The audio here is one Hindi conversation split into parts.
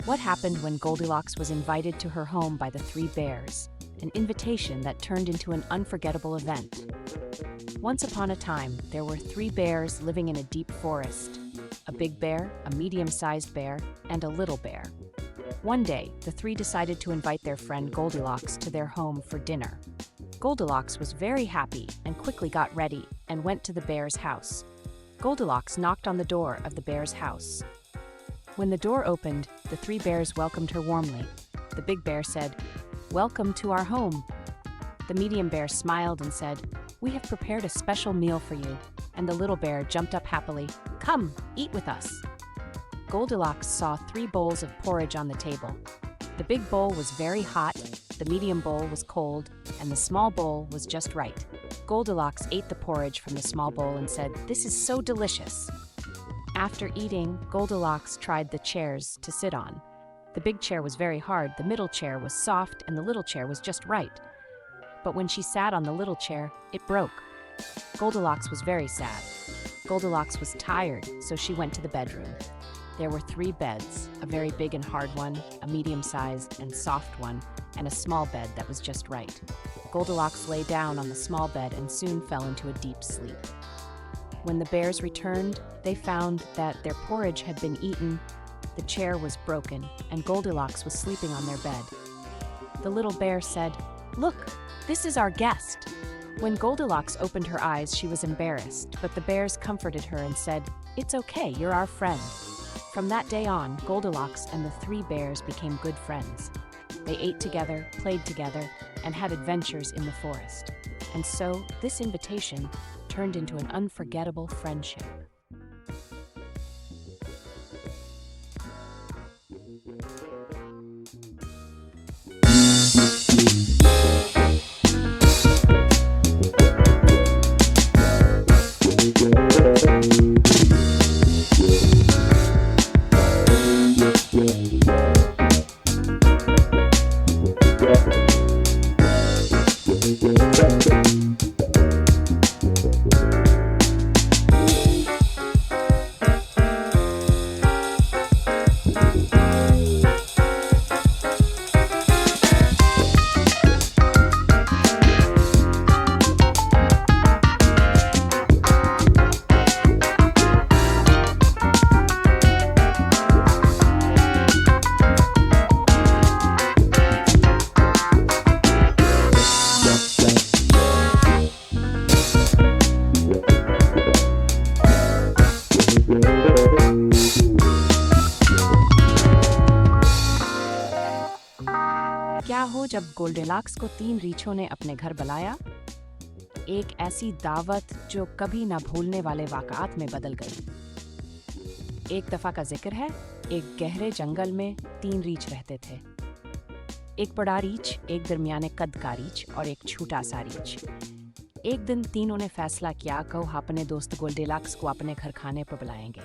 What happened when Goldilocks was invited to her home by the three bears? An invitation that turned into an unforgettable event. Once upon a time, there were three bears living in a deep forest. A big bear, a medium-sized bear, and a little bear. One day, the three decided to invite their friend Goldilocks to their home for dinner. Goldilocks was very happy and quickly got ready and went to the bear's house. Goldilocks knocked on the door of the bear's house. When the door opened, the three bears welcomed her warmly. The big bear said, "Welcome to our home." The medium bear smiled and said, "We have prepared a special meal for you." And the little bear jumped up happily. "Come, eat with us." Goldilocks saw 3 bowls of porridge on the table. The big bowl was very hot, the medium bowl was cold, and the small bowl was just right. Goldilocks ate the porridge from the small bowl and said, "This is so delicious." After eating, Goldilocks tried the chairs to sit on. The big chair was very hard, the middle chair was soft, and the little chair was just right. But when she sat on the little chair, it broke. Goldilocks was very sad. Goldilocks was tired, so she went to the bedroom. There were 3 beds, a very big and hard one, a medium-sized and soft one, and a small bed that was just right. Goldilocks lay down on the small bed and soon fell into a deep sleep. When the bears returned, they found that their porridge had been eaten, the chair was broken, and Goldilocks was sleeping on their bed. The little bear said, "Look, this is our guest." When Goldilocks opened her eyes, she was embarrassed, but the bears comforted her and said, "It's okay, you're our friend." From that day on, Goldilocks and the 3 bears became good friends. They ate together, played together, and had adventures in the forest. And so, this invitation turned into an unforgettable friendship. क्या हो जब गोल्डिलॉक्स को 3 रीछों ने अपने घर बुलाया? एक ऐसी दावत जो कभी ना भूलने वाले वाक़यात में बदल गई। एक दफ़ा का जिक्र है, एक गहरे जंगल में 3 रीछ रहते थे। एक बड़ा रीछ, एक दरमियाने कद का रीछ और एक छोटा सा रीछ। एक दिन तीनों ने फैसला किया कि वो अपने दोस्त गोल्डिलॉक्स को अपने घर खाने पर बुलाएंगे।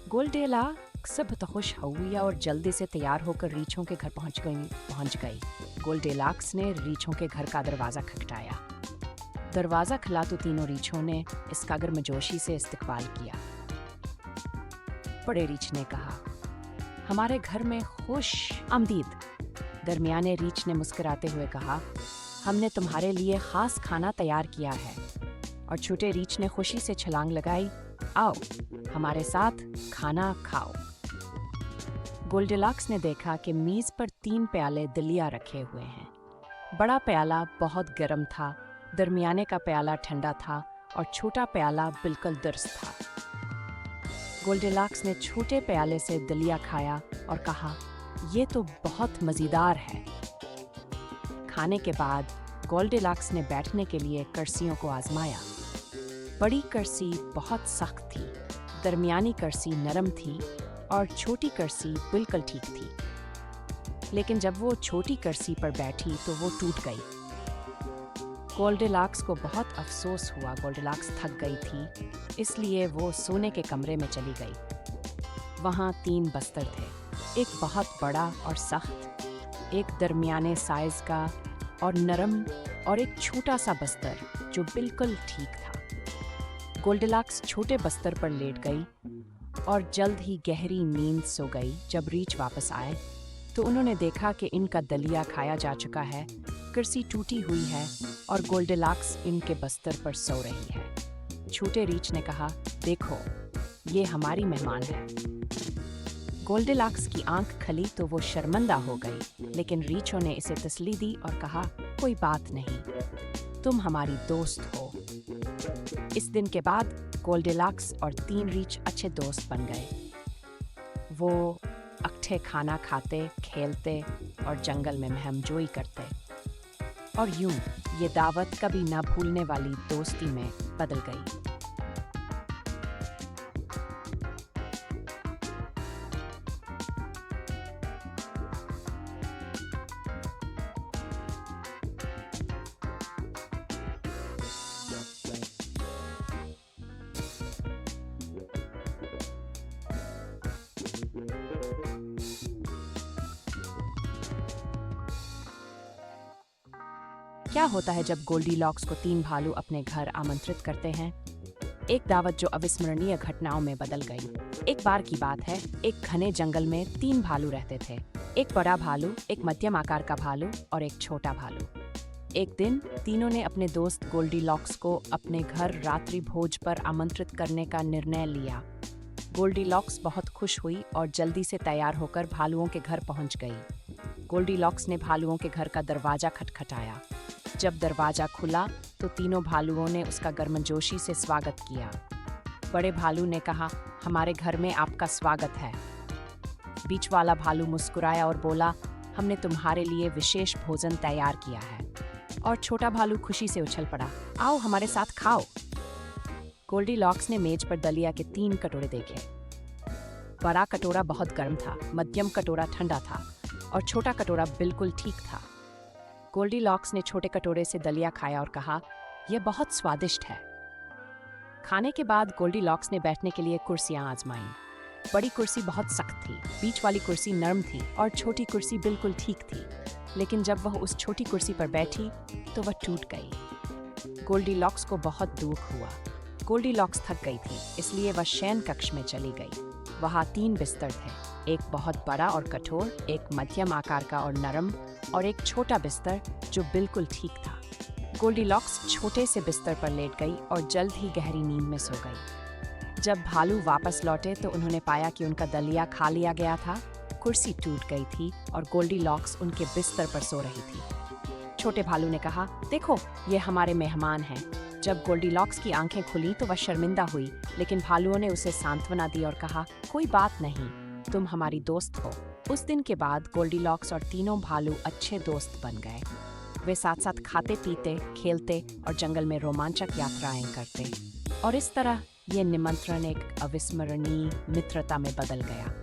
गोल्डिलॉक्स सब तो खुश हुई और जल्दी से तैयार होकर रीछों के घर पहुंच गई। गोल्डिलॉक्स ने रीछों के घर का दरवाज़ा खटखटाया। दरवाज़ा खुला तो तीनों रीछों ने इसका गर्मजोशी से इस्तकबाल किया। बड़े रीछ ने कहा, "हमारे घर में खुश आमदीद।" दरमियाने रीछ ने मुस्कुराते हुए कहा, "हमने तुम्हारे लिए ख़ास खाना तैयार किया है।" और छोटे रीछ ने खुशी से छलांग लगाई, "आओ, हमारे साथ खाना खाओ।" गोल्डिलॉक्स ने देखा कि मीज़ पर 3 प्याले दलिया रखे हुए हैं। बड़ा प्याला बहुत गर्म था, दरमियाने का प्याला ठंडा था और छोटा प्याला बिल्कुल दुरुस्त था। गोल्डिलॉक्स ने छोटे प्याले से दलिया खाया और कहा, "ये तो बहुत मज़ेदार है।" खाने के बाद गोल्डिलॉक्स ने बैठने के लिए कुर्सियों को आजमाया। बड़ी कुर्सी बहुत सख्त थी, दरमियानी कुर्सी नरम थी और छोटी कुर्सी बिल्कुल ठीक थी। लेकिन जब वो छोटी कुर्सी पर बैठी तो वो टूट गई। गोल्डिलॉक्स को बहुत अफसोस हुआ। गोल्डिलॉक्स थक गई थी, इसलिए वो सोने के कमरे में चली गई। वहाँ 3 बस्तर थे, एक बहुत बड़ा और सख्त, एक दरमियाने साइज़ का और नरम, और एक छोटा सा बस्तर जो बिल्कुल ठीक था। गोल्डिलॉक्स छोटे बस्तर पर लेट गई और जल्द ही गहरी नींद सो गई। जब रीच वापस आए तो उन्होंने देखा कि इनका दलिया खाया जा चुका है, कुर्सी टूटी हुई है और गोल्डिलॉक्स इनके बस्तर पर सो रही है। छोटे रीच ने कहा, देखो, ये हमारी मेहमान है। गोल्डिलॉक्स की आंख खली तो वो शर्मिंदा हो गई, लेकिन रीचो ने इसे तसल्ली दी और कहा, कोई बात नहीं, तुम हमारी दोस्त हो। इस दिन के बाद गोल्डिलॉक्स और 3 रीच अच्छे दोस्त बन गए। वो अक्ठे खाना खाते, खेलते और जंगल में महमजोई करते, और यूं ये दावत कभी ना भूलने वाली दोस्ती में बदल गई। क्या होता है जब गोल्डीलॉक्स को 3 भालू अपने घर आमंत्रित करते हैं? एक दावत जो अविस्मरणीय घटनाओं में बदल गई। एक बार की बात है, एक घने जंगल में 3 भालू रहते थे। एक बड़ा भालू, एक मध्यम आकार का भालू और एक छोटा भालू। एक दिन तीनों ने अपने दोस्त गोल्डीलॉक्स को अपने घर रात्रि भोज पर आमंत्रित करने का निर्णय लिया। गोल्डीलॉक्स बहुत खुश हुई और जल्दी से तैयार होकर भालुओं के घर पहुंच गई। गोल्डीलॉक्स ने भालुओं के घर का दरवाजा खटखटाया। जब दरवाजा खुला तो तीनों भालुओं ने उसका गर्मजोशी से स्वागत किया। बड़े भालू ने कहा, हमारे घर में आपका स्वागत है। बीच वाला भालू मुस्कुराया और बोला, हमने तुम्हारे लिए विशेष भोजन तैयार किया है। और छोटा भालू खुशी से उछल पड़ा, आओ हमारे साथ खाओ। गोल्डीलॉक्स ने मेज पर दलिया के 3 कटोरे देखे। बड़ा कटोरा बहुत गर्म था, मध्यम कटोरा ठंडा था और छोटा कटोरा बिल्कुल ठीक था। गोल्डीलॉक्स ने छोटे कटोरे से दलिया खाया और कहा, यह बहुत स्वादिष्ट है। खाने के बाद गोल्डीलॉक्स ने बैठने के लिए कुर्सियां आजमाईं। बड़ी कुर्सी बहुत सख्त थी, बीच वाली कुर्सी नरम थी और छोटी कुर्सी बिल्कुल ठीक थी। लेकिन जब वह उस छोटी कुर्सी पर बैठी तो वह टूट गई। गोल्डीलॉक्स को बहुत दुख हुआ। गोल्डीलॉक्स थक गई थी, इसलिए वह शयन कक्ष में चली गई। वहाँ 3 बिस्तर थे, एक बहुत बड़ा और कठोर, एक मध्यम आकार का और नरम, और एक छोटा बिस्तर जो बिल्कुल ठीक था। गोल्डीलॉक्स छोटे से बिस्तर पर लेट गई और जल्द ही गहरी नींद में सो गई। जब भालू वापस लौटे तो उन्होंने पाया कि उनका दलिया खा लिया गया था, कुर्सी टूट गई थी और गोल्डीलॉक्स उनके बिस्तर पर सो रही थी। छोटे भालू ने कहा, देखो, ये हमारे मेहमान हैं। जब गोल्डीलॉक्स की आंखें खुली तो वह शर्मिंदा हुई, लेकिन भालुओं ने उसे सांत्वना दी और कहा, कोई बात नहीं, तुम हमारी दोस्त हो। उस दिन के बाद गोल्डीलॉक्स और तीनों भालू अच्छे दोस्त बन गए। वे साथ साथ खाते पीते, खेलते और जंगल में रोमांचक यात्राएं करते, और इस तरह ये निमंत्रण एक अविस्मरणीय मित्रता में बदल गया।